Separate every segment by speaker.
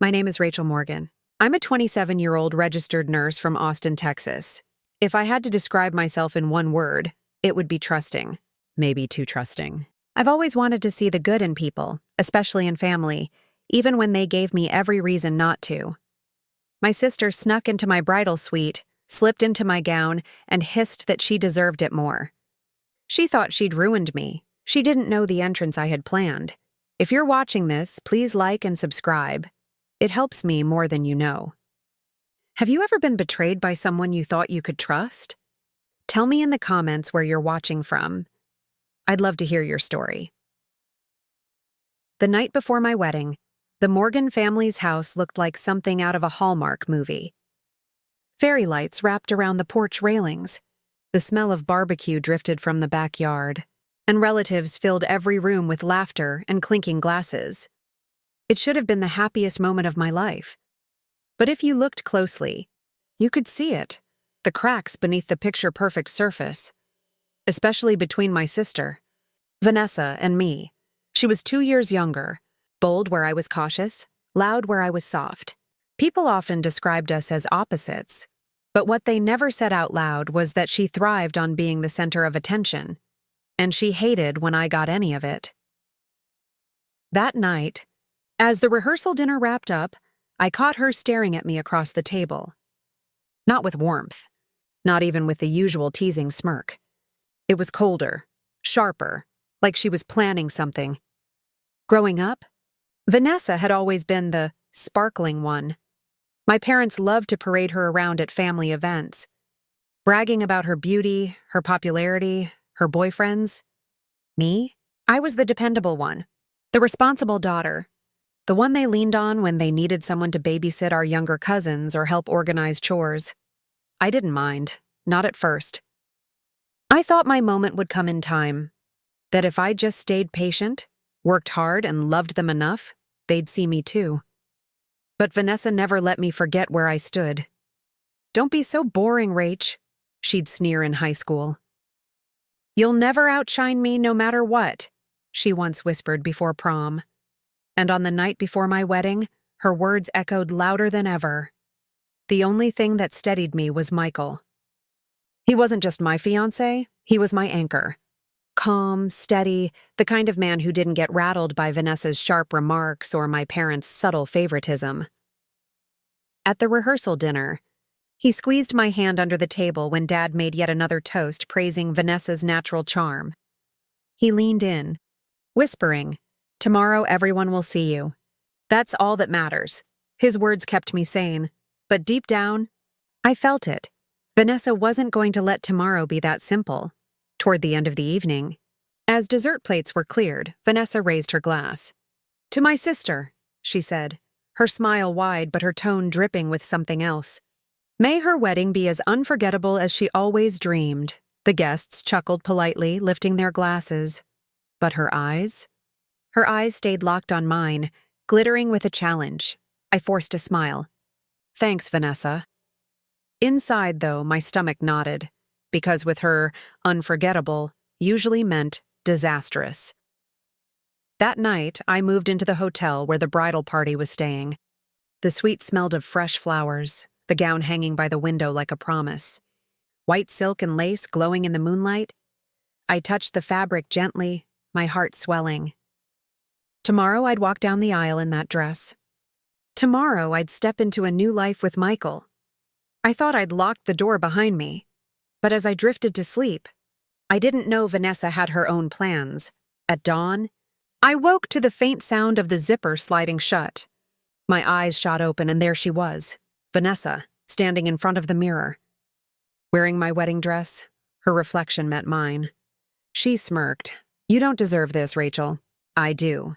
Speaker 1: My name is Rachel Morgan. I'm a 27-year-old registered nurse from Austin, Texas. If I had to describe myself in one word, it would be trusting. Maybe too trusting. I've always wanted to see the good in people, especially in family, even when they gave me every reason not to. My sister snuck into my bridal suite, slipped into my gown, and hissed that she deserved it more. She thought she'd ruined me. She didn't know the entrance I had planned. If you're watching this, please like and subscribe. It helps me more than you know. Have you ever been betrayed by someone you thought you could trust? Tell me in the comments where you're watching from. I'd love to hear your story. The night before my wedding, the Morgan family's house looked like something out of a Hallmark movie. Fairy lights wrapped around the porch railings. The smell of barbecue drifted from the backyard, and relatives filled every room with laughter and clinking glasses. It should have been the happiest moment of my life. But if you looked closely, you could see it, the cracks beneath the picture-perfect surface, especially between my sister, Vanessa, and me. She was 2 years younger, bold where I was cautious, loud where I was soft. People often described us as opposites, but what they never said out loud was that she thrived on being the center of attention, and she hated when I got any of it. That night, as the rehearsal dinner wrapped up, I caught her staring at me across the table. Not with warmth, not even with the usual teasing smirk. It was colder, sharper, like she was planning something. Growing up, Vanessa had always been the sparkling one. My parents loved to parade her around at family events, bragging about her beauty, her popularity, her boyfriends. Me? I was the dependable one, the responsible daughter, the one they leaned on when they needed someone to babysit our younger cousins or help organize chores. I didn't mind, not at first. I thought my moment would come in time, that if I just stayed patient, worked hard, and loved them enough, they'd see me too. But Vanessa never let me forget where I stood. "Don't be so boring, Rach," she'd sneer in high school. "You'll never outshine me no matter what," she once whispered before prom. And on the night before my wedding, her words echoed louder than ever. The only thing that steadied me was Michael. He wasn't just my fiancé, he was my anchor. Calm, steady, the kind of man who didn't get rattled by Vanessa's sharp remarks or my parents' subtle favoritism. At the rehearsal dinner, he squeezed my hand under the table when Dad made yet another toast praising Vanessa's natural charm. He leaned in, whispering, "Tomorrow everyone will see you. That's all that matters." His words kept me sane, but deep down, I felt it. Vanessa wasn't going to let tomorrow be that simple. Toward the end of the evening, as dessert plates were cleared, Vanessa raised her glass. "To my sister," she said, her smile wide but her tone dripping with something else. "May her wedding be as unforgettable as she always dreamed." The guests chuckled politely, lifting their glasses. But her eyes? Her eyes stayed locked on mine, glittering with a challenge. I forced a smile. "Thanks, Vanessa." Inside, though, my stomach knotted, because with her, unforgettable usually meant disastrous. That night, I moved into the hotel where the bridal party was staying. The suite smelled of fresh flowers, the gown hanging by the window like a promise. White silk and lace glowing in the moonlight. I touched the fabric gently, my heart swelling. Tomorrow I'd walk down the aisle in that dress. Tomorrow I'd step into a new life with Michael. I thought I'd locked the door behind me, but as I drifted to sleep, I didn't know Vanessa had her own plans. At dawn, I woke to the faint sound of the zipper sliding shut. My eyes shot open and there she was, Vanessa, standing in front of the mirror. Wearing my wedding dress, her reflection met mine. She smirked. "You don't deserve this, Rachel." "I do."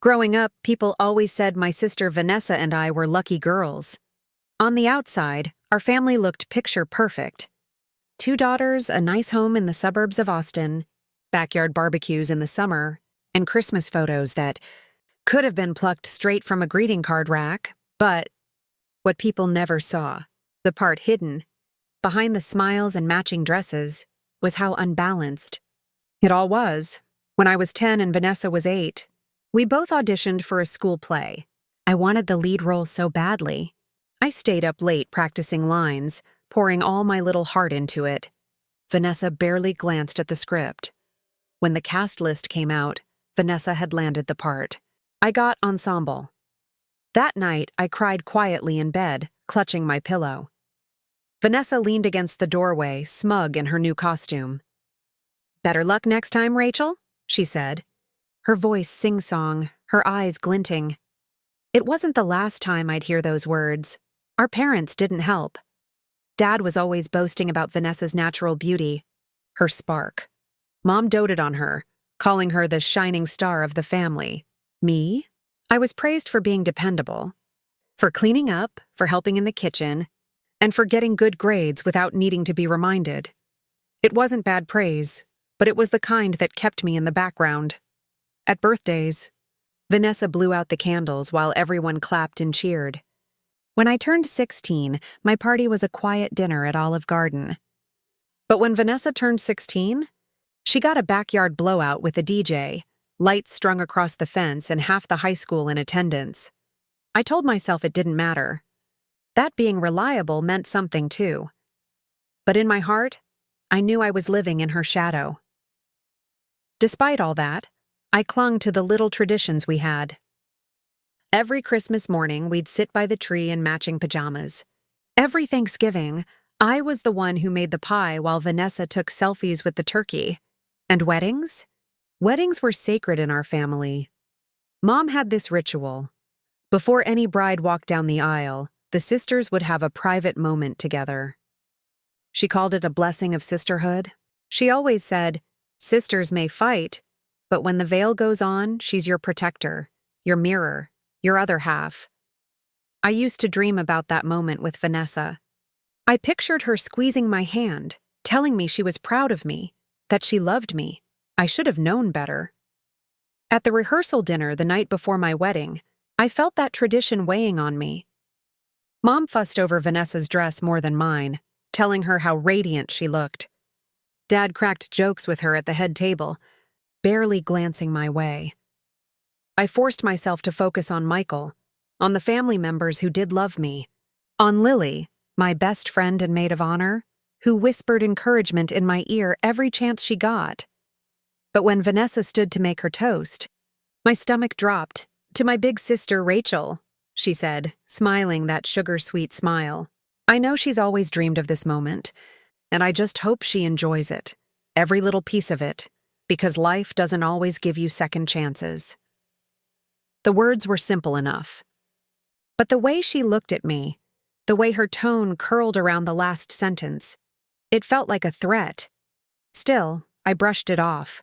Speaker 1: Growing up, people always said my sister Vanessa and I were lucky girls. On the outside, our family looked picture perfect. 2 daughters, a nice home in the suburbs of Austin, backyard barbecues in the summer, and Christmas photos that could have been plucked straight from a greeting card rack, but what people never saw, the part hidden, behind the smiles and matching dresses, was how unbalanced it all was. When I was 10 and Vanessa was 8, we both auditioned for a school play. I wanted the lead role so badly. I stayed up late practicing lines, pouring all my little heart into it. Vanessa barely glanced at the script. When the cast list came out, Vanessa had landed the part. I got ensemble. That night, I cried quietly in bed, clutching my pillow. Vanessa leaned against the doorway, smug in her new costume. "Better luck next time, Rachel," she said. Her voice sing-song, her eyes glinting. It wasn't the last time I'd hear those words. Our parents didn't help. Dad was always boasting about Vanessa's natural beauty, her spark. Mom doted on her, calling her the shining star of the family. Me? I was praised for being dependable, for cleaning up, for helping in the kitchen, and for getting good grades without needing to be reminded. It wasn't bad praise, but it was the kind that kept me in the background. At birthdays, Vanessa blew out the candles while everyone clapped and cheered. When I turned 16, my party was a quiet dinner at Olive Garden. But when Vanessa turned 16, she got a backyard blowout with a DJ, lights strung across the fence and half the high school in attendance. I told myself it didn't matter. That being reliable meant something too. But in my heart, I knew I was living in her shadow. Despite all that, I clung to the little traditions we had. Every Christmas morning, we'd sit by the tree in matching pajamas. Every Thanksgiving, I was the one who made the pie while Vanessa took selfies with the turkey. And weddings? Weddings were sacred in our family. Mom had this ritual. Before any bride walked down the aisle, the sisters would have a private moment together. She called it a blessing of sisterhood. She always said, "Sisters may fight, but when the veil goes on, she's your protector, your mirror, your other half." I used to dream about that moment with Vanessa. I pictured her squeezing my hand, telling me she was proud of me, that she loved me. I should have known better. At the rehearsal dinner the night before my wedding, I felt that tradition weighing on me. Mom fussed over Vanessa's dress more than mine, telling her how radiant she looked. Dad cracked jokes with her at the head table, barely glancing my way. I forced myself to focus on Michael, on the family members who did love me, on Lily, my best friend and maid of honor, who whispered encouragement in my ear every chance she got. But when Vanessa stood to make her toast, my stomach dropped. "To my big sister, Rachel," she said, smiling that sugar-sweet smile. I know she's always dreamed of this moment, and I just hope she enjoys it, every little piece of it, because life doesn't always give you second chances. The words were simple enough. But the way she looked at me, the way her tone curled around the last sentence, it felt like a threat. Still, I brushed it off.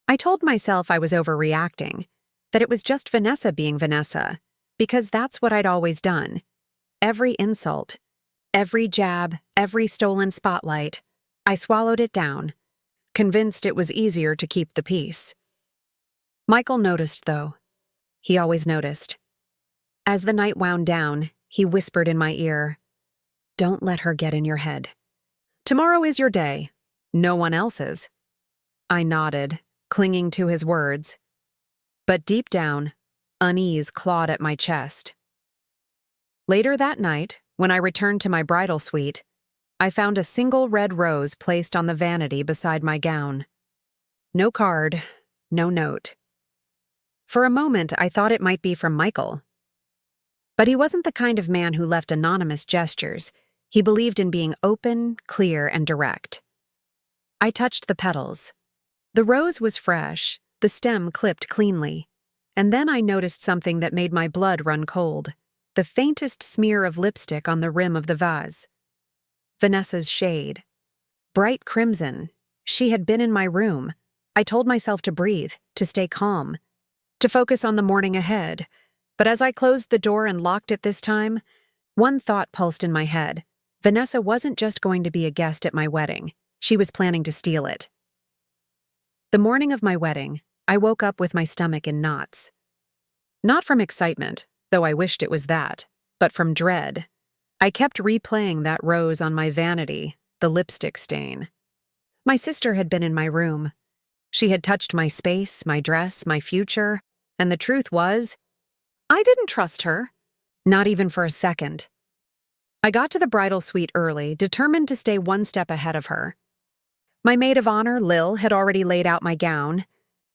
Speaker 1: I told myself I was overreacting, that it was just Vanessa being Vanessa, because that's what I'd always done. Every insult, every jab, every stolen spotlight, I swallowed it down, convinced it was easier to keep the peace. Michael noticed, though. He always noticed. As the night wound down, he whispered in my ear, "Don't let her get in your head. Tomorrow is your day, no one else's." I nodded, clinging to his words. But deep down, unease clawed at my chest. Later that night, when I returned to my bridal suite, I found a single red rose placed on the vanity beside my gown. No card, no note. For a moment, I thought it might be from Michael. But he wasn't the kind of man who left anonymous gestures. He believed in being open, clear, and direct. I touched the petals. The rose was fresh, the stem clipped cleanly. And then I noticed something that made my blood run cold. The faintest smear of lipstick on the rim of the vase. Vanessa's shade. Bright crimson. She had been in my room. I told myself to breathe, to stay calm, to focus on the morning ahead. But as I closed the door and locked it this time, one thought pulsed in my head. Vanessa wasn't just going to be a guest at my wedding. She was planning to steal it. The morning of my wedding, I woke up with my stomach in knots. Not from excitement, though I wished it was that, but from dread. I kept replaying that rose on my vanity, the lipstick stain. My sister had been in my room. She had touched my space, my dress, my future, and the truth was, I didn't trust her. Not even for a second. I got to the bridal suite early, determined to stay one step ahead of her. My maid of honor, Lil, had already laid out my gown.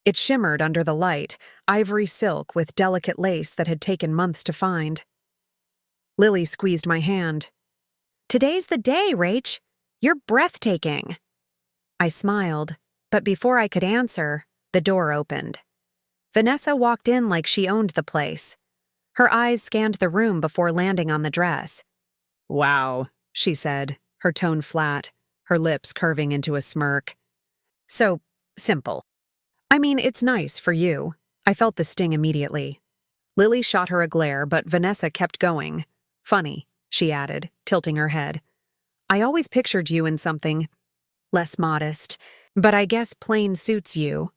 Speaker 1: It shimmered under the light, ivory silk with delicate lace that had taken months to find. Lily squeezed my hand. "Today's the day, Rach. You're breathtaking." I smiled, but before I could answer, the door opened. Vanessa walked in like she owned the place. Her eyes scanned the room before landing on the dress. "Wow," she said, her tone flat, her lips curving into a smirk. "So simple. I mean, it's nice for you." I felt the sting immediately. Lily shot her a glare, but Vanessa kept going. "Funny," she added, tilting her head. "I always pictured you in something less modest, but I guess plain suits you."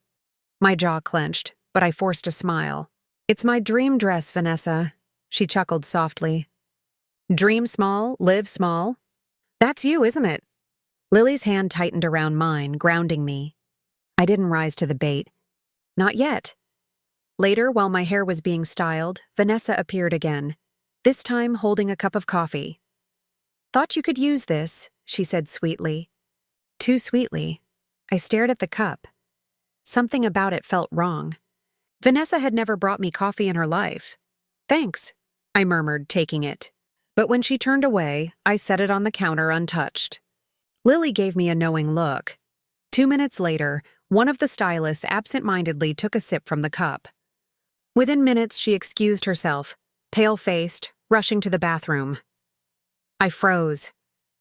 Speaker 1: My jaw clenched, but I forced a smile. "It's my dream dress, Vanessa," she chuckled softly. "Dream small, live small. That's you, isn't it?" Lily's hand tightened around mine, grounding me. I didn't rise to the bait. Not yet. Later, while my hair was being styled, Vanessa appeared again, this time holding a cup of coffee. "Thought you could use this," she said sweetly. Too sweetly. I stared at the cup. Something about it felt wrong. Vanessa had never brought me coffee in her life. "Thanks," I murmured, taking it. But when she turned away, I set it on the counter untouched. Lily gave me a knowing look. 2 minutes later, one of the stylists absent-mindedly took a sip from the cup. Within minutes, she excused herself, pale-faced, rushing to the bathroom. I froze.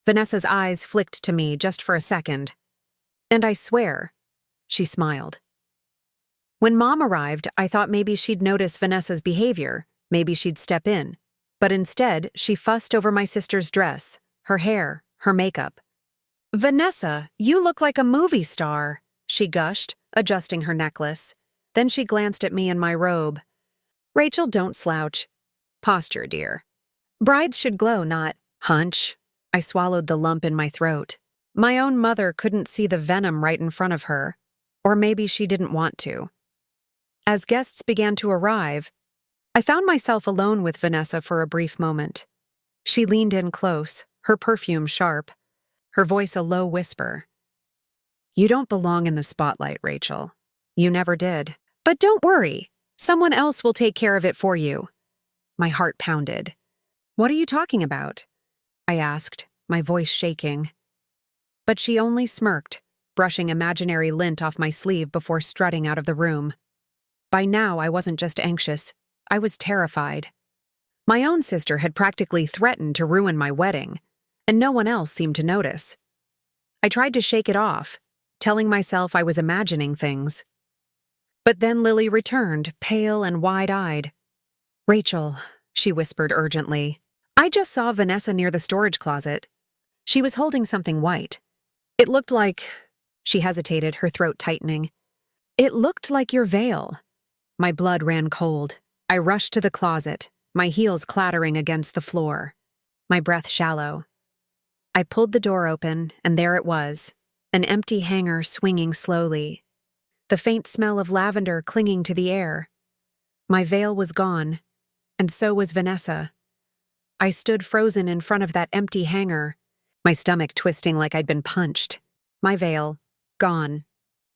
Speaker 1: Vanessa's eyes flicked to me just for a second. "And I swear," she smiled. When Mom arrived, I thought maybe she'd notice Vanessa's behavior, maybe she'd step in. But instead, she fussed over my sister's dress, her hair, her makeup. "Vanessa, you look like a movie star," she gushed, adjusting her necklace. Then she glanced at me in my robe. "Rachel, don't slouch. Posture, dear. Brides should glow, not hunch." I swallowed the lump in my throat. My own mother couldn't see the venom right in front of her, or maybe she didn't want to. As guests began to arrive, I found myself alone with Vanessa for a brief moment. She leaned in close, her perfume sharp, her voice a low whisper. "You don't belong in the spotlight, Rachel. You never did. But don't worry. Someone else will take care of it for you." My heart pounded. "What are you talking about?" I asked, my voice shaking. But she only smirked, brushing imaginary lint off my sleeve before strutting out of the room. By now, I wasn't just anxious. I was terrified. My own sister had practically threatened to ruin my wedding, and no one else seemed to notice. I tried to shake it off, telling myself I was imagining things. But then Lily returned, pale and wide-eyed. "Rachel," she whispered urgently, "I just saw Vanessa near the storage closet. She was holding something white. It looked like—" She hesitated, her throat tightening. "It looked like your veil." My blood ran cold. I rushed to the closet, my heels clattering against the floor, my breath shallow. I pulled the door open, and there it was, an empty hanger swinging slowly, the faint smell of lavender clinging to the air. My veil was gone, and so was Vanessa. I stood frozen in front of that empty hanger, my stomach twisting like I'd been punched. My veil, gone.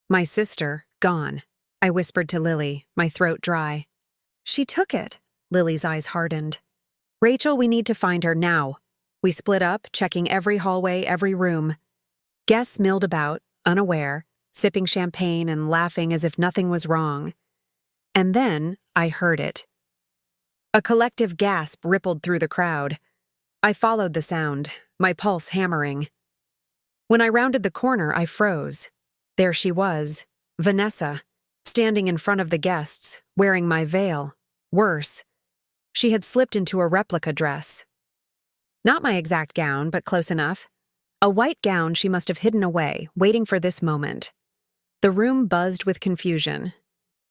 Speaker 1: My sister, gone. I whispered to Lily, my throat dry. "She took it." Lily's eyes hardened. "Rachel, we need to find her now." We split up, checking every hallway, every room. Guests milled about, unaware, sipping champagne and laughing as if nothing was wrong. And then I heard it. A collective gasp rippled through the crowd. I followed the sound, my pulse hammering. When I rounded the corner, I froze. There she was, Vanessa, standing in front of the guests, wearing my veil. Worse, she had slipped into a replica dress. Not my exact gown, but close enough. A white gown she must have hidden away, waiting for this moment. The room buzzed with confusion.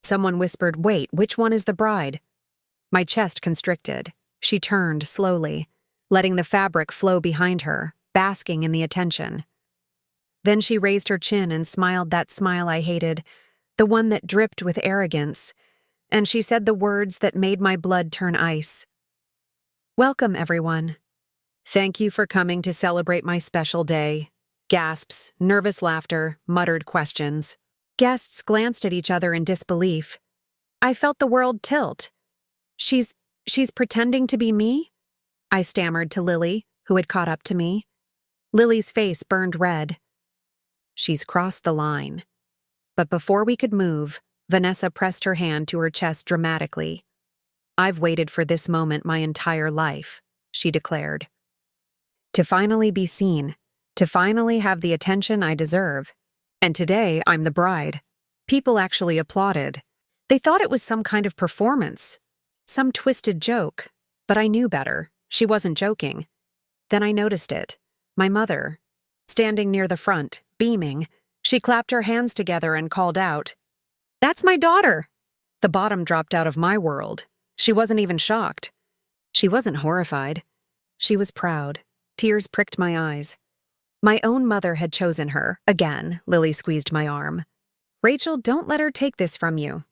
Speaker 1: Someone whispered, "Wait, which one is the bride?" My chest constricted. She turned slowly, letting the fabric flow behind her, basking in the attention. Then she raised her chin and smiled that smile I hated, the one that dripped with arrogance. and she said the words that made my blood turn ice. "Welcome, everyone. Thank you for coming to celebrate my special day." Gasps, nervous laughter, muttered questions. Guests glanced at each other in disbelief. I felt the world tilt. She's pretending to be me?" I stammered to Lily, who had caught up to me. Lily's face burned red. "She's crossed the line." But before we could move, Vanessa pressed her hand to her chest dramatically. "I've waited for this moment my entire life," she declared. "To finally be seen, to finally have the attention I deserve. And today I'm the bride." People actually applauded. They thought it was some kind of performance, some twisted joke, but I knew better. She wasn't joking. Then I noticed it. My mother, standing near the front, beaming, she clapped her hands together and called out, "That's my daughter!" The bottom dropped out of my world. She wasn't even shocked. She wasn't horrified. She was proud. Tears pricked my eyes. My own mother had chosen her. Again, Lily squeezed my arm. "Rachel, don't let her take this from you.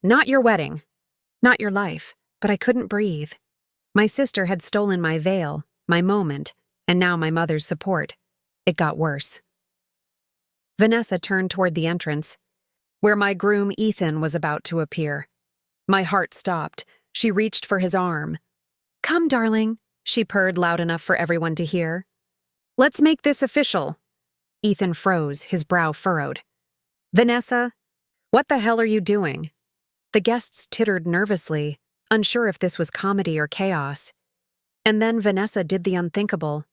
Speaker 1: Not your wedding. Not your life." But I couldn't breathe. My sister had stolen my veil, my moment, and now my mother's support. It got worse. Vanessa turned toward the entrance, where my groom Ethan was about to appear. My heart stopped. She reached for his arm. "Come, darling," she purred loud enough for everyone to hear. "Let's make this official." Ethan froze, his brow furrowed. "Vanessa, what the hell are you doing?" The guests tittered nervously, unsure if this was comedy or chaos. And then Vanessa did the unthinkable.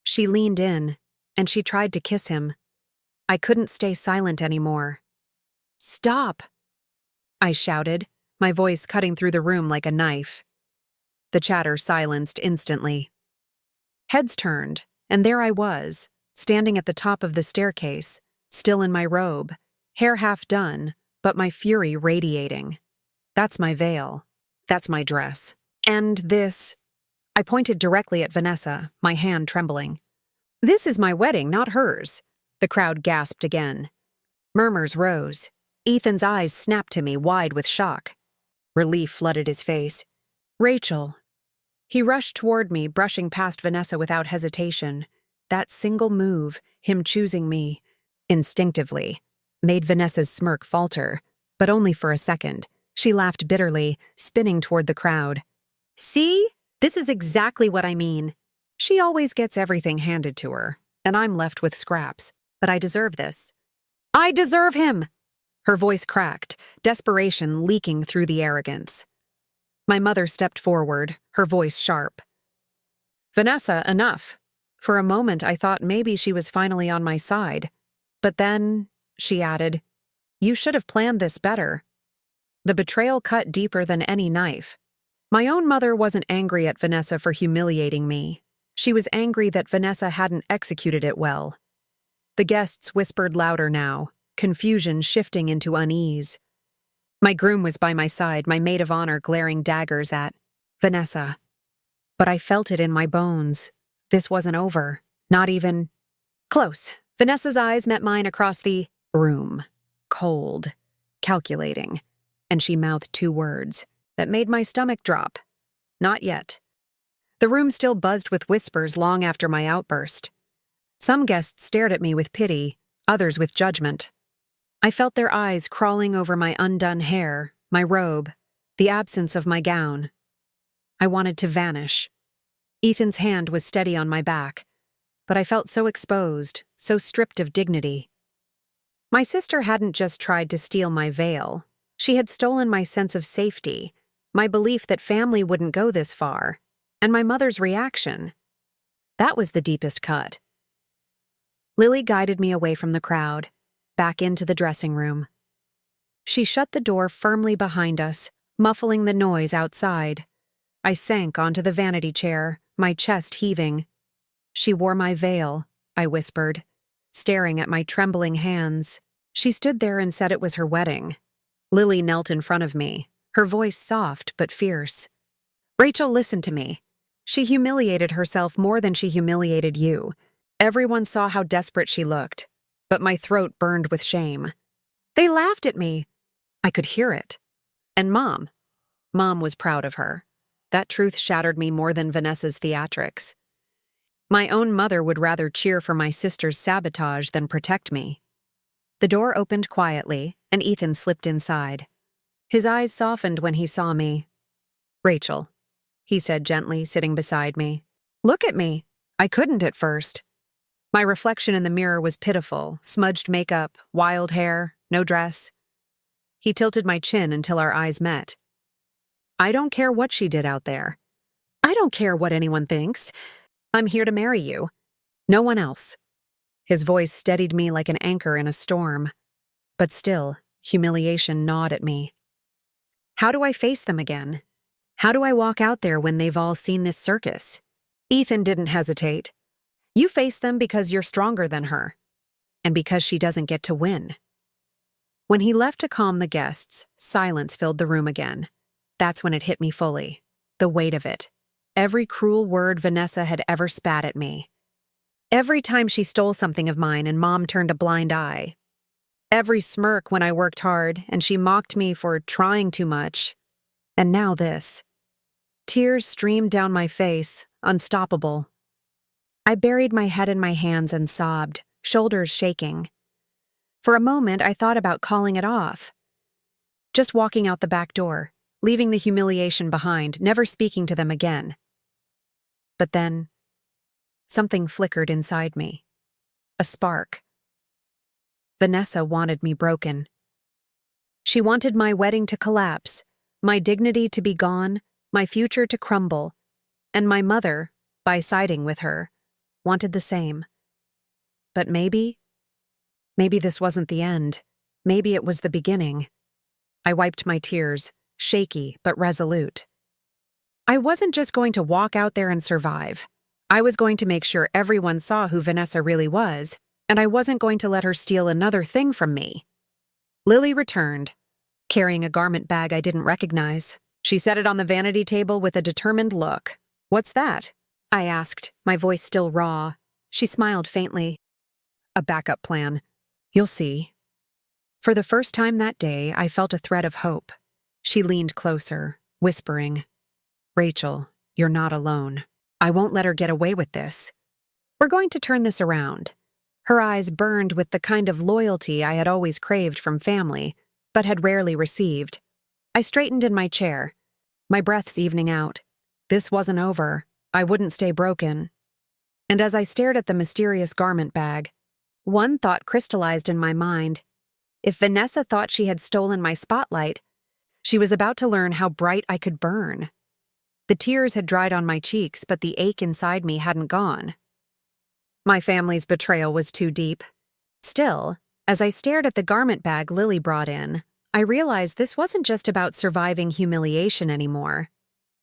Speaker 1: She leaned in, and she tried to kiss him. I couldn't stay silent anymore. "Stop!" I shouted, my voice cutting through the room like a knife. The chatter silenced instantly. Heads turned, and there I was, standing at the top of the staircase, still in my robe, hair half done, but my fury radiating. That's my veil. That's my dress. And this... I pointed directly at Vanessa, my hand trembling. "This is my wedding, not hers." The crowd gasped again. Murmurs rose. Ethan's eyes snapped to me, wide with shock. Relief flooded his face. "Rachel." He rushed toward me, brushing past Vanessa without hesitation. That single move, him choosing me, instinctively, made Vanessa's smirk falter, but only for a second. She laughed bitterly, spinning toward the crowd. "See? This is exactly what I mean. She always gets everything handed to her, and I'm left with scraps. But I deserve this. I deserve him!" Her voice cracked, desperation leaking through the arrogance. My mother stepped forward, her voice sharp. "Vanessa, enough." For a moment I thought maybe she was finally on my side. But then, she added, "You should have planned this better." The betrayal cut deeper than any knife. My own mother wasn't angry at Vanessa for humiliating me. She was angry that Vanessa hadn't executed it well. The guests whispered louder now, confusion shifting into unease. My groom was by my side, my maid of honor glaring daggers at Vanessa. But I felt it in my bones. This wasn't over. Not even close. Vanessa's eyes met mine across the room. Cold. Calculating. And she mouthed two words that made my stomach drop. "Not yet." The room still buzzed with whispers long after my outburst. Some guests stared at me with pity, others with judgment. I felt their eyes crawling over my undone hair, my robe, the absence of my gown. I wanted to vanish. Ethan's hand was steady on my back, but I felt so exposed, so stripped of dignity. My sister hadn't just tried to steal my veil. She had stolen my sense of safety, my belief that family wouldn't go this far, and my mother's reaction. That was the deepest cut. Lily guided me away from the crowd, back into the dressing room. She shut the door firmly behind us, muffling the noise outside. I sank onto the vanity chair, my chest heaving. "She wore my veil," I whispered, staring at my trembling hands. She stood there and said it was her wedding. Lily knelt in front of me, her voice soft but fierce. "Rachel, listen to me. She humiliated herself more than she humiliated you. Everyone saw how desperate she looked, but my throat burned with shame. They laughed at me. I could hear it. And Mom was proud of her. That truth shattered me more than Vanessa's theatrics. My own mother would rather cheer for my sister's sabotage than protect me. The door opened quietly, and Ethan slipped inside. His eyes softened when he saw me. "Rachel," he said gently, sitting beside me. "Look at me." I couldn't at first. My reflection in the mirror was pitiful, smudged makeup, wild hair, no dress. He tilted my chin until our eyes met. "I don't care what she did out there. I don't care what anyone thinks. I'm here to marry you. No one else." His voice steadied me like an anchor in a storm. But still, humiliation gnawed at me. How do I face them again? How do I walk out there when they've all seen this circus? Ethan didn't hesitate. "You face them because you're stronger than her, and because she doesn't get to win." When he left to calm the guests, silence filled the room again. That's when it hit me fully. The weight of it. Every cruel word Vanessa had ever spat at me. Every time she stole something of mine and Mom turned a blind eye. Every smirk when I worked hard and she mocked me for trying too much. And now this. Tears streamed down my face, unstoppable. I buried my head in my hands and sobbed, shoulders shaking. For a moment, I thought about calling it off. Just walking out the back door, leaving the humiliation behind, never speaking to them again. But then, something flickered inside me. A spark. Vanessa wanted me broken. She wanted my wedding to collapse, my dignity to be gone, my future to crumble, and my mother, by siding with her, wanted the same. But maybe this wasn't the end. Maybe it was the beginning. I wiped my tears, shaky but resolute. I wasn't just going to walk out there and survive. I was going to make sure everyone saw who Vanessa really was, and I wasn't going to let her steal another thing from me. Lily returned, carrying a garment bag I didn't recognize. She set it on the vanity table with a determined look. "What's that?" I asked, my voice still raw. She smiled faintly. "A backup plan. You'll see." For the first time that day, I felt a thread of hope. She leaned closer, whispering, "Rachel, you're not alone. I won't let her get away with this. We're going to turn this around." Her eyes burned with the kind of loyalty I had always craved from family, but had rarely received. I straightened in my chair, my breaths evening out. This wasn't over. I wouldn't stay broken. And as I stared at the mysterious garment bag, one thought crystallized in my mind. If Vanessa thought she had stolen my spotlight, she was about to learn how bright I could burn. The tears had dried on my cheeks, but the ache inside me hadn't gone. My family's betrayal was too deep. Still, as I stared at the garment bag Lily brought in, I realized this wasn't just about surviving humiliation anymore.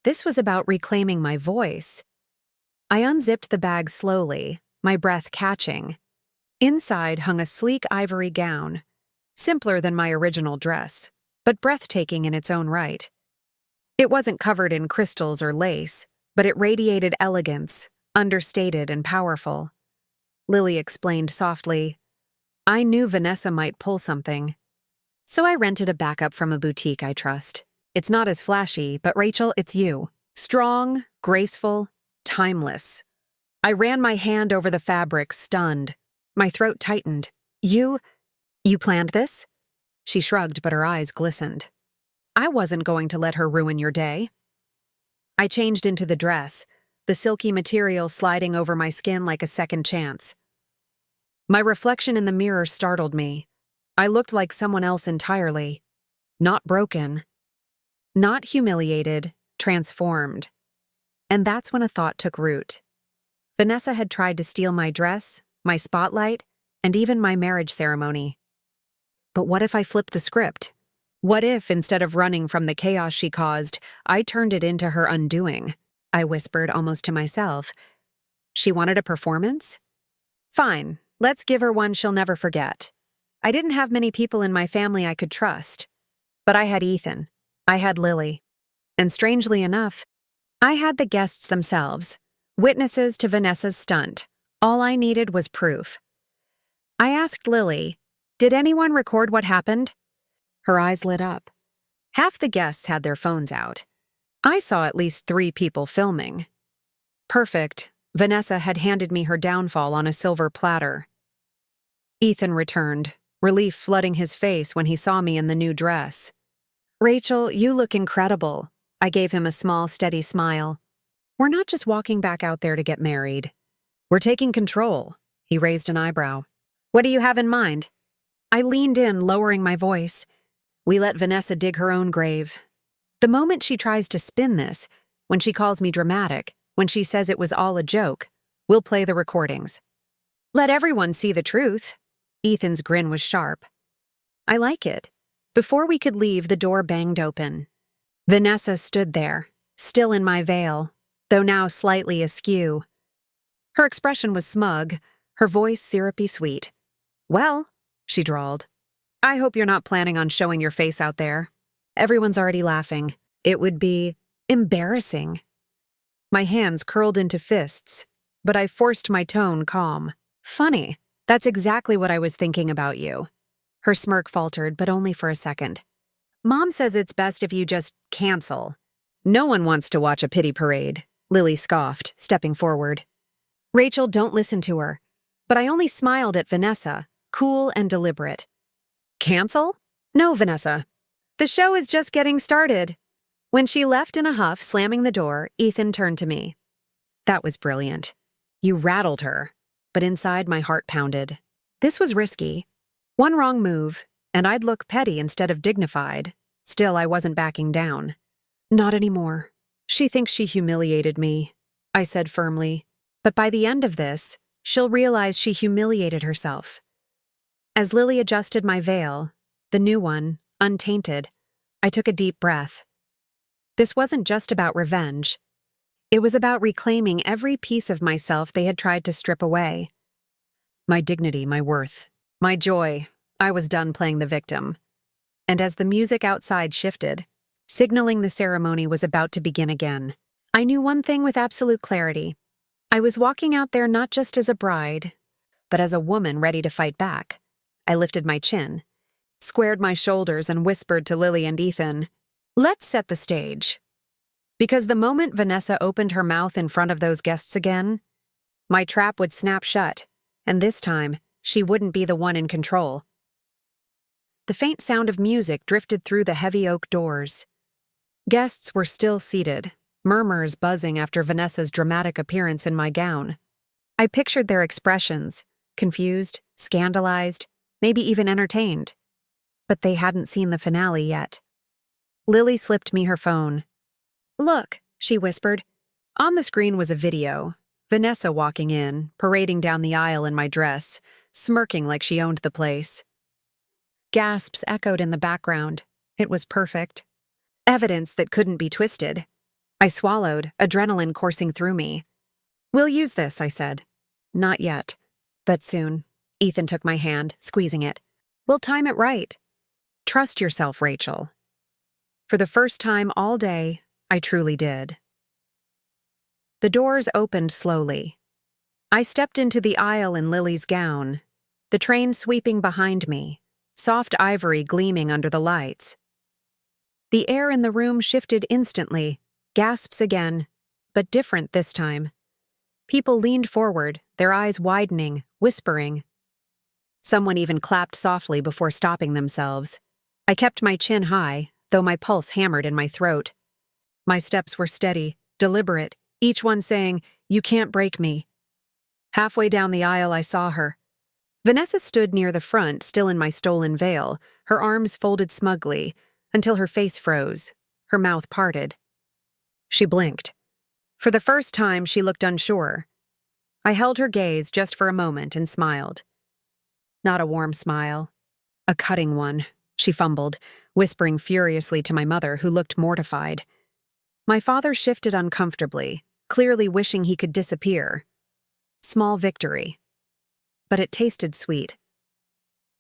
Speaker 1: This was about reclaiming my voice. I unzipped the bag slowly, my breath catching. Inside hung a sleek ivory gown, simpler than my original dress, but breathtaking in its own right. It wasn't covered in crystals or lace, but it radiated elegance, understated and powerful. Lily explained softly, "I knew Vanessa might pull something, so I rented a backup from a boutique I trust. It's not as flashy, but Rachel, it's you. Strong, graceful, timeless." I ran my hand over the fabric, stunned. My throat tightened. You planned this?" She shrugged, but her eyes glistened. "I wasn't going to let her ruin your day." I changed into the dress, the silky material sliding over my skin like a second chance. My reflection in the mirror startled me. I looked like someone else entirely. Not broken. Not humiliated, transformed. And that's when a thought took root. Vanessa had tried to steal my dress, my spotlight, and even my marriage ceremony. But what if I flipped the script? What if, instead of running from the chaos she caused, I turned it into her undoing? I whispered almost to myself. She wanted a performance? Fine, let's give her one she'll never forget. I didn't have many people in my family I could trust. But I had Ethan. I had Lily. And strangely enough, I had the guests themselves, witnesses to Vanessa's stunt. All I needed was proof. I asked Lily, "Did anyone record what happened?" Her eyes lit up. Half the guests had their phones out. I saw at least 3 people filming. Perfect. Vanessa had handed me her downfall on a silver platter. Ethan returned, relief flooding his face when he saw me in the new dress. "Rachel, you look incredible." I gave him a small, steady smile. "We're not just walking back out there to get married. We're taking control." He raised an eyebrow. "What do you have in mind?" I leaned in, lowering my voice. "We let Vanessa dig her own grave. The moment she tries to spin this, when she calls me dramatic, when she says it was all a joke, we'll play the recordings. Let everyone see the truth." Ethan's grin was sharp. "I like it." Before we could leave, the door banged open. Vanessa stood there, still in my veil, though now slightly askew. Her expression was smug, her voice syrupy sweet. "Well," she drawled, "I hope you're not planning on showing your face out there. Everyone's already laughing. It would be embarrassing." My hands curled into fists, but I forced my tone calm. "Funny. That's exactly what I was thinking about you." Her smirk faltered, but only for a second. "Mom says it's best if you just cancel." "No one wants to watch a pity parade," Lily scoffed, stepping forward. "Rachel, don't listen to her." But I only smiled at Vanessa, cool and deliberate. "Cancel? No, Vanessa. The show is just getting started." When she left in a huff, slamming the door, Ethan turned to me. "That was brilliant. You rattled her." But inside my heart pounded. This was risky. One wrong move, and I'd look petty instead of dignified. Still, I wasn't backing down. "Not anymore. She thinks she humiliated me," I said firmly. "But by the end of this, she'll realize she humiliated herself." As Lily adjusted my veil, the new one, untainted, I took a deep breath. This wasn't just about revenge. It was about reclaiming every piece of myself they had tried to strip away. My dignity, my worth, my joy. I was done playing the victim. And as the music outside shifted, signaling the ceremony was about to begin again, I knew one thing with absolute clarity. I was walking out there not just as a bride, but as a woman ready to fight back. I lifted my chin, squared my shoulders, and whispered to Lily and Ethan, "Let's set the stage." Because the moment Vanessa opened her mouth in front of those guests again, my trap would snap shut, and this time, she wouldn't be the one in control. The faint sound of music drifted through the heavy oak doors. Guests were still seated, murmurs buzzing after Vanessa's dramatic appearance in my gown. I pictured their expressions, confused, scandalized, maybe even entertained. But they hadn't seen the finale yet. Lily slipped me her phone. "Look," she whispered. On the screen was a video. Vanessa walking in, parading down the aisle in my dress, smirking like she owned the place. Gasps echoed in the background. It was perfect. Evidence that couldn't be twisted. I swallowed, adrenaline coursing through me. "We'll use this," I said. "Not yet, but soon." Ethan took my hand, squeezing it. "We'll time it right." "Trust yourself, Rachel." For the first time all day, I truly did. The doors opened slowly. I stepped into the aisle in Lily's gown, the train sweeping behind me, soft ivory gleaming under the lights. The air in the room shifted instantly, gasps again, but different this time. People leaned forward, their eyes widening, whispering. Someone even clapped softly before stopping themselves. I kept my chin high, though my pulse hammered in my throat. My steps were steady, deliberate, each one saying, "You can't break me." Halfway down the aisle, I saw her. Vanessa stood near the front, still in my stolen veil, her arms folded smugly, until her face froze, her mouth parted. She blinked. For the first time, she looked unsure. I held her gaze just for a moment and smiled. Not a warm smile. A cutting one, she fumbled, whispering furiously to my mother, who looked mortified. My father shifted uncomfortably, clearly wishing he could disappear. Small victory. But it tasted sweet.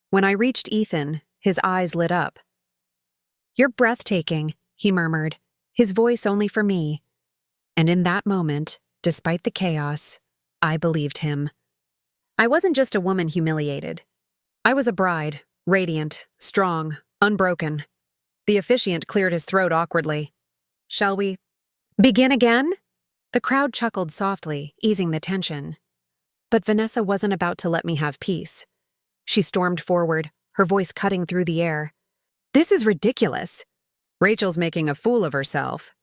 Speaker 1: When I reached Ethan, his eyes lit up. "You're breathtaking," he murmured, his voice only for me. And in that moment, despite the chaos, I believed him. I wasn't just a woman humiliated. I was a bride, radiant, strong, unbroken. The officiant cleared his throat awkwardly. Shall we begin again? The crowd chuckled softly, easing the tension. But Vanessa wasn't about to let me have peace. She stormed forward, her voice cutting through the air. This is ridiculous. Rachel's making a fool of herself.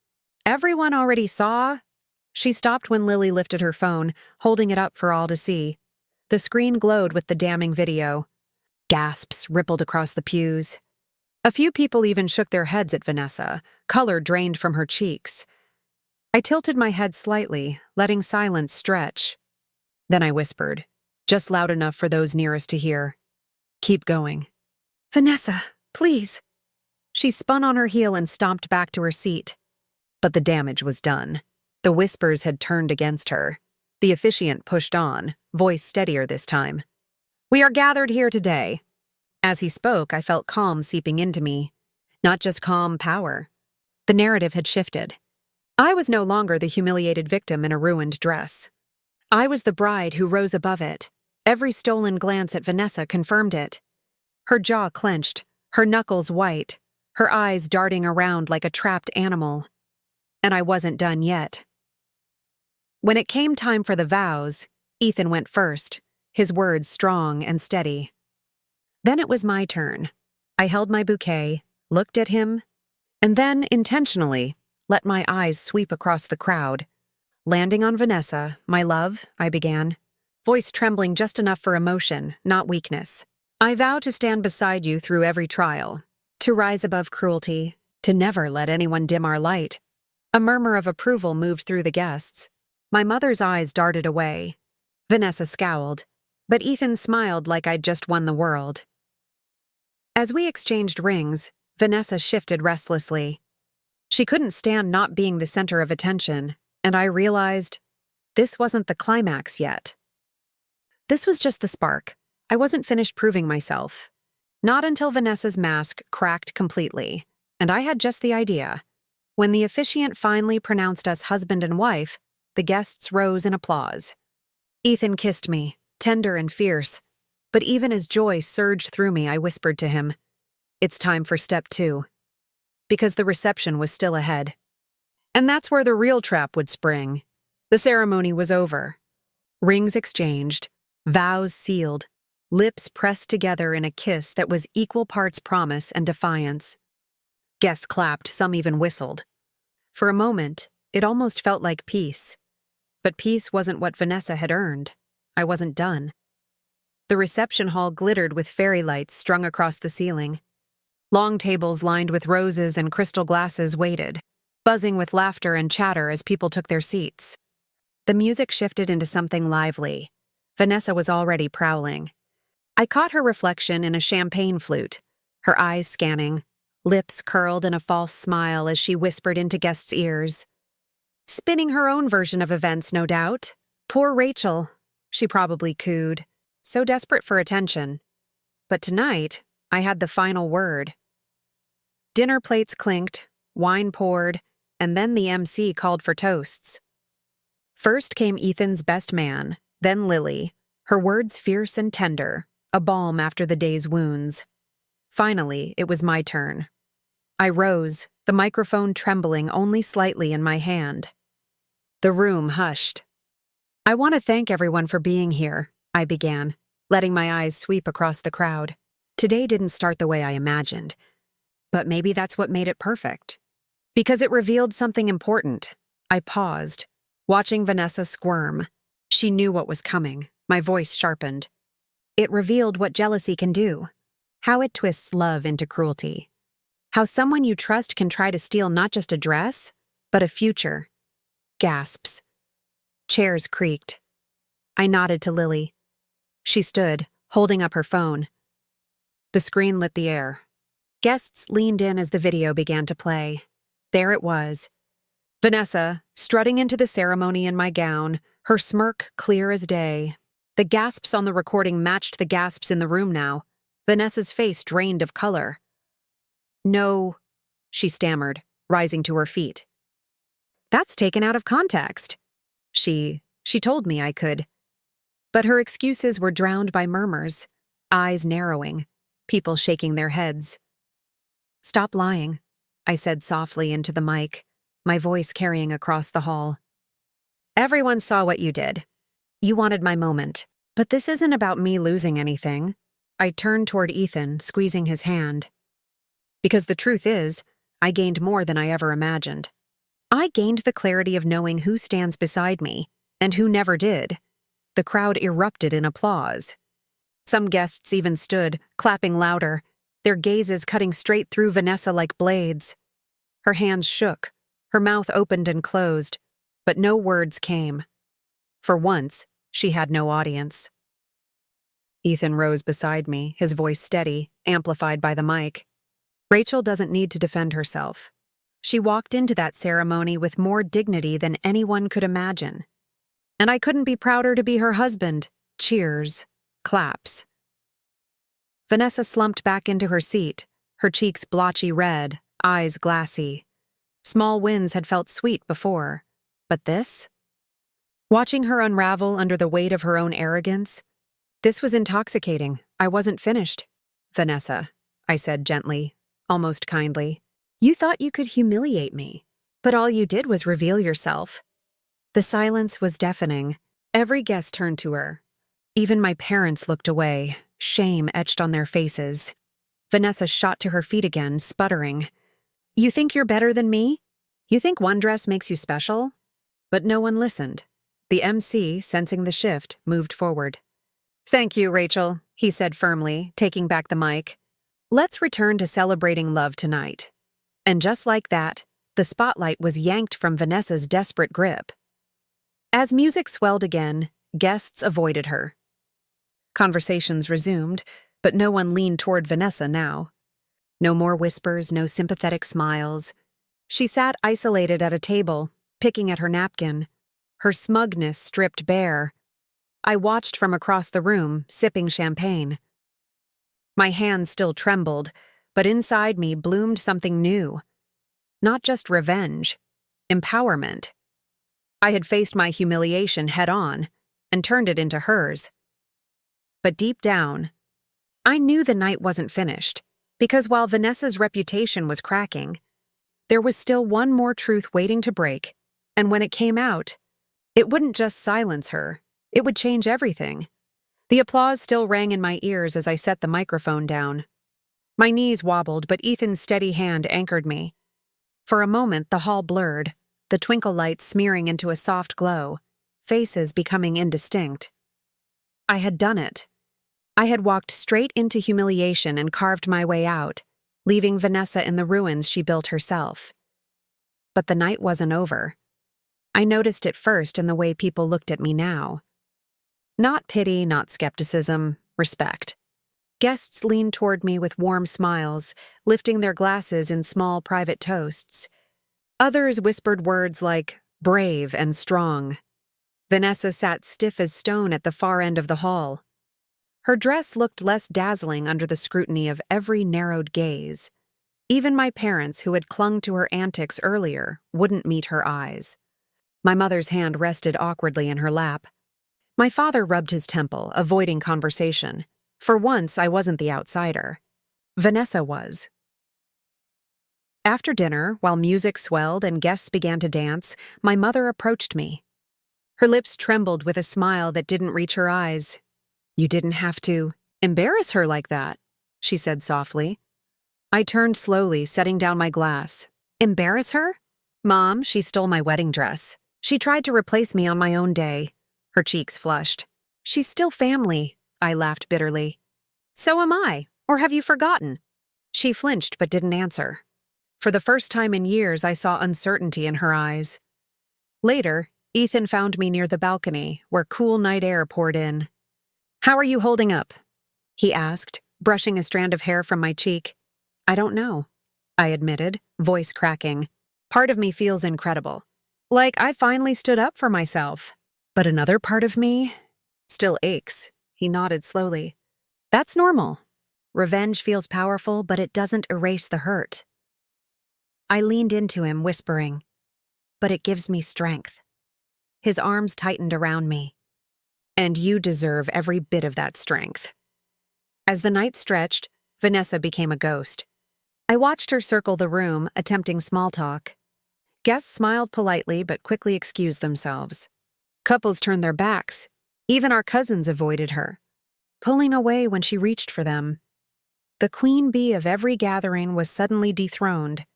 Speaker 1: Everyone already saw. She stopped when Lily lifted her phone, holding it up for all to see. The screen glowed with the damning video. Gasps rippled across the pews. A few people even shook their heads at Vanessa, color drained from her cheeks. I tilted my head slightly, letting silence stretch. Then I whispered, just loud enough for those nearest to hear. Keep going. Vanessa, please. She spun on her heel and stomped back to her seat. But the damage was done. The whispers had turned against her. The officiant pushed on, voice steadier this time. We are gathered here today. As he spoke, I felt calm seeping into me. Not just calm power. The narrative had shifted. I was no longer the humiliated victim in a ruined dress. I was the bride who rose above it. Every stolen glance at Vanessa confirmed it. Her jaw clenched, her knuckles white, her eyes darting around like a trapped animal. And I wasn't done yet. When it came time for the vows, Ethan went first, his words strong and steady. Then it was my turn. I held my bouquet, looked at him, and then, intentionally, let my eyes sweep across the crowd. Landing on Vanessa, my love, I began, voice trembling just enough for emotion, not weakness. I vow to stand beside you through every trial, to rise above cruelty, to never let anyone dim our light. A murmur of approval moved through the guests. My mother's eyes darted away. Vanessa scowled, but Ethan smiled like I'd just won the world. As we exchanged rings, Vanessa shifted restlessly. She couldn't stand not being the center of attention, and I realized this wasn't the climax yet. This was just the spark. I wasn't finished proving myself. Not until Vanessa's mask cracked completely, and I had just the idea. When the officiant finally pronounced us husband and wife, the guests rose in applause. Ethan kissed me, tender and fierce, but even as joy surged through me, I whispered to him, "It's time for step 2. Because the reception was still ahead. And that's where the real trap would spring. The ceremony was over. Rings exchanged, vows sealed, lips pressed together in a kiss that was equal parts promise and defiance. Guests clapped, some even whistled. For a moment, it almost felt like peace. But peace wasn't what Vanessa had earned. I wasn't done. The reception hall glittered with fairy lights strung across the ceiling. Long tables lined with roses and crystal glasses waited, buzzing with laughter and chatter as people took their seats. The music shifted into something lively. Vanessa was already prowling. I caught her reflection in a champagne flute, her eyes scanning, lips curled in a false smile as she whispered into guests' ears. Spinning her own version of events, no doubt. Poor Rachel, she probably cooed, so desperate for attention. But tonight, I had the final word. Dinner plates clinked, wine poured, and then the MC called for toasts. First came Ethan's best man, then Lily, her words fierce and tender, a balm after the day's wounds. Finally, it was my turn. I rose, the microphone trembling only slightly in my hand. The room hushed. I want to thank everyone for being here, I began, letting my eyes sweep across the crowd. Today didn't start the way I imagined, but maybe that's what made it perfect. Because it revealed something important. I paused, watching Vanessa squirm. She knew what was coming. My voice sharpened. It revealed what jealousy can do, how it twists love into cruelty, how someone you trust can try to steal not just a dress, but a future. Gasps. Chairs creaked. I nodded to Lily. She stood, holding up her phone. The screen lit the air. Guests leaned in as the video began to play. There it was. Vanessa, strutting into the ceremony in my gown, her smirk clear as day. The gasps on the recording matched the gasps in the room now. Vanessa's face drained of color. No, she stammered, rising to her feet. That's taken out of context. She told me I could. But her excuses were drowned by murmurs, eyes narrowing, people shaking their heads. Stop lying, I said softly into the mic, my voice carrying across the hall. Everyone saw what you did. You wanted my moment. But this isn't about me losing anything. I turned toward Ethan, squeezing his hand. Because the truth is, I gained more than I ever imagined. I gained the clarity of knowing who stands beside me, and who never did. The crowd erupted in applause. Some guests even stood, clapping louder, their gazes cutting straight through Vanessa like blades. Her hands shook, her mouth opened and closed, but no words came. For once, she had no audience. Ethan rose beside me, his voice steady, amplified by the mic. Rachel doesn't need to defend herself. She walked into that ceremony with more dignity than anyone could imagine. And I couldn't be prouder to be her husband. Cheers. Claps. Vanessa slumped back into her seat, her cheeks blotchy red, eyes glassy. Small wins had felt sweet before, but this? Watching her unravel under the weight of her own arrogance, this was intoxicating. I wasn't finished. Vanessa, I said gently, almost kindly. You thought you could humiliate me, but all you did was reveal yourself. The silence was deafening. Every guest turned to her. Even my parents looked away, shame etched on their faces. Vanessa shot to her feet again, sputtering. You think you're better than me? You think one dress makes you special? But no one listened. The MC, sensing the shift, moved forward. Thank you, Rachel, he said firmly, taking back the mic. Let's return to celebrating love tonight. And just like that, the spotlight was yanked from Vanessa's desperate grip. As music swelled again, guests avoided her. Conversations resumed, but no one leaned toward Vanessa now. No more whispers, no sympathetic smiles. She sat isolated at a table, picking at her napkin, her smugness stripped bare. I watched from across the room, sipping champagne. My hands still trembled, but inside me bloomed something new. Not just revenge, empowerment. I had faced my humiliation head-on and turned it into hers. But deep down, I knew the night wasn't finished, because while Vanessa's reputation was cracking, there was still one more truth waiting to break, and when it came out, it wouldn't just silence her, it would change everything. The applause still rang in my ears as I set the microphone down. My knees wobbled, but Ethan's steady hand anchored me. For a moment, the hall blurred, the twinkle lights smearing into a soft glow, faces becoming indistinct. I had done it. I had walked straight into humiliation and carved my way out, leaving Vanessa in the ruins she built herself. But the night wasn't over. I noticed it first in the way people looked at me now. Not pity, not skepticism, respect. Guests leaned toward me with warm smiles, lifting their glasses in small private toasts. Others whispered words like brave and strong. Vanessa sat stiff as stone at the far end of the hall. Her dress looked less dazzling under the scrutiny of every narrowed gaze. Even my parents, who had clung to her antics earlier, wouldn't meet her eyes. My mother's hand rested awkwardly in her lap. My father rubbed his temple, avoiding conversation. For once, I wasn't the outsider. Vanessa was. After dinner, while music swelled and guests began to dance, my mother approached me. Her lips trembled with a smile that didn't reach her eyes. You didn't have to embarrass her like that, she said softly. I turned slowly, setting down my glass. Embarrass her? Mom, she stole my wedding dress. She tried to replace me on my own day. Her cheeks flushed. She's still family, I laughed bitterly. So am I, or have you forgotten? She flinched but didn't answer. For the first time in years, I saw uncertainty in her eyes. Later, Ethan found me near the balcony, where cool night air poured in. How are you holding up? He asked, brushing a strand of hair from my cheek. I don't know, I admitted, voice cracking. Part of me feels incredible. Like I finally stood up for myself. But another part of me still aches, he nodded slowly. That's normal. Revenge feels powerful, but it doesn't erase the hurt. I leaned into him, whispering, but it gives me strength. His arms tightened around me. And you deserve every bit of that strength. As the night stretched, Vanessa became a ghost. I watched her circle the room, attempting small talk. Guests smiled politely but quickly excused themselves. Couples turned their backs. Even our cousins avoided her, pulling away when she reached for them. The queen bee of every gathering was suddenly dethroned,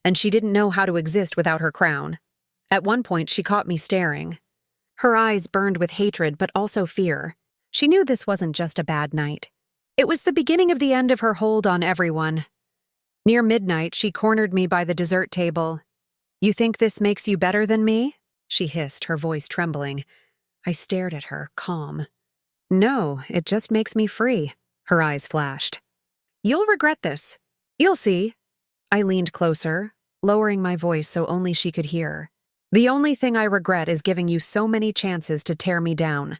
Speaker 1: and she didn't know how to exist without her crown. At one point, she caught me staring. Her eyes burned with hatred but also fear. She knew this wasn't just a bad night. It was the beginning of the end of her hold on everyone. Near midnight, she cornered me by the dessert table. "You think this makes you better than me?" she hissed, her voice trembling. I stared at her, calm. "No, it just makes me free," her eyes flashed. "You'll regret this. You'll see." I leaned closer, lowering my voice so only she could hear. "The only thing I regret is giving you so many chances to tear me down.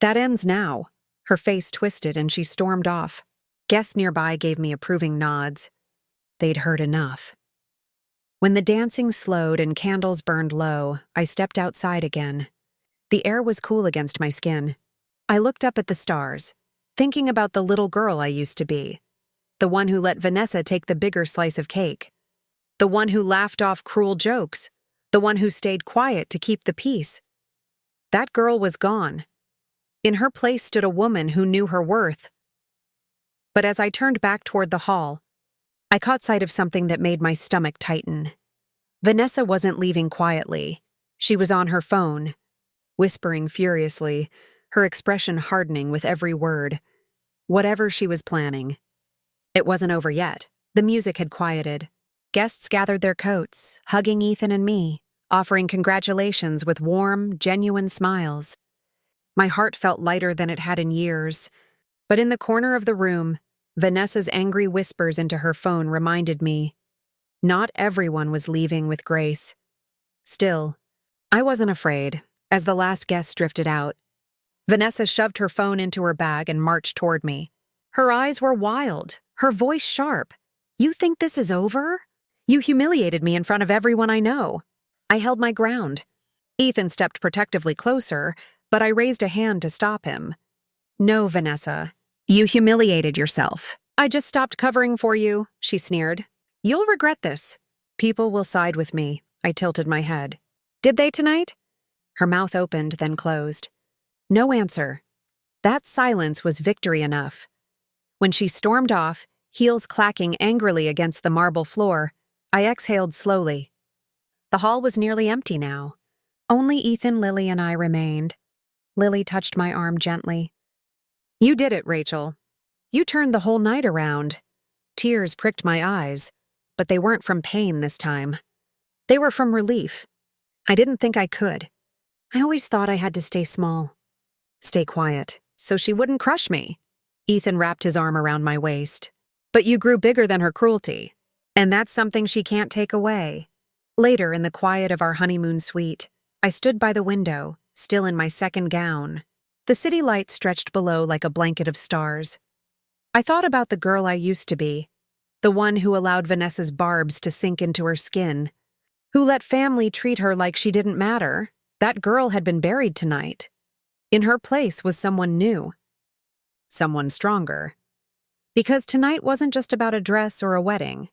Speaker 1: That ends now." Her face twisted and she stormed off. Guests nearby gave me approving nods. They'd heard enough. When the dancing slowed and candles burned low, I stepped outside again. The air was cool against my skin. I looked up at the stars, thinking about the little girl I used to be. The one who let Vanessa take the bigger slice of cake. The one who laughed off cruel jokes. The one who stayed quiet to keep the peace. That girl was gone. In her place stood a woman who knew her worth. But as I turned back toward the hall, I caught sight of something that made my stomach tighten. Vanessa wasn't leaving quietly. She was on her phone, whispering furiously, her expression hardening with every word. Whatever she was planning. It wasn't over yet. The music had quieted. Guests gathered their coats, hugging Ethan and me, offering congratulations with warm, genuine smiles. My heart felt lighter than it had in years. But in the corner of the room, Vanessa's angry whispers into her phone reminded me, not everyone was leaving with grace. Still, I wasn't afraid, as the last guest drifted out. Vanessa shoved her phone into her bag and marched toward me. Her eyes were wild, her voice sharp. "You think this is over? You humiliated me in front of everyone I know." I held my ground. Ethan stepped protectively closer, but I raised a hand to stop him. "No, Vanessa. You humiliated yourself. I just stopped covering for you," she sneered. "You'll regret this. People will side with me." I tilted my head. "Did they tonight?" Her mouth opened, then closed. No answer. That silence was victory enough. When she stormed off, heels clacking angrily against the marble floor, I exhaled slowly. The hall was nearly empty now. Only Ethan, Lily, and I remained. Lily touched my arm gently. "You did it, Rachel. You turned the whole night around." Tears pricked my eyes, but they weren't from pain this time. They were from relief. I didn't think I could. I always thought I had to stay small. Stay quiet, so she wouldn't crush me. Ethan wrapped his arm around my waist. "But you grew bigger than her cruelty, and that's something she can't take away." Later, in the quiet of our honeymoon suite, I stood by the window, still in my second gown. The city light stretched below like a blanket of stars. I thought about the girl I used to be, the one who allowed Vanessa's barbs to sink into her skin, who let family treat her like she didn't matter. That girl had been buried tonight. In her place was someone new. Someone stronger. Because tonight wasn't just about a dress or a wedding.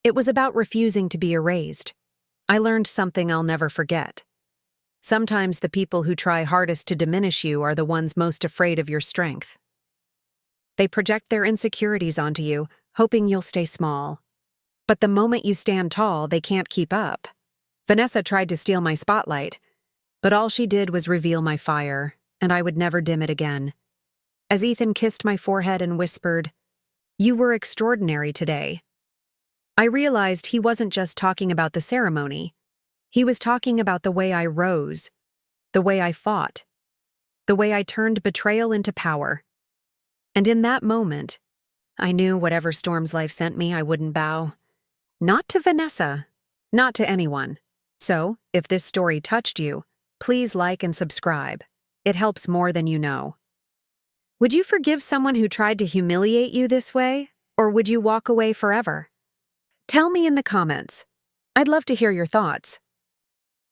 Speaker 1: It was about refusing to be erased. I learned something I'll never forget. Sometimes the people who try hardest to diminish you are the ones most afraid of your strength. They project their insecurities onto you, hoping you'll stay small. But the moment you stand tall, they can't keep up. Vanessa tried to steal my spotlight, but all she did was reveal my fire, and I would never dim it again. As Ethan kissed my forehead and whispered, "You were extraordinary today," I realized he wasn't just talking about the ceremony. He was talking about the way I rose, the way I fought, the way I turned betrayal into power. And in that moment, I knew whatever storms life sent me, I wouldn't bow. Not to Vanessa, not to anyone. So, if this story touched you, please like and subscribe. It helps more than you know. Would you forgive someone who tried to humiliate you this way, or would you walk away forever? Tell me in the comments. I'd love to hear your thoughts.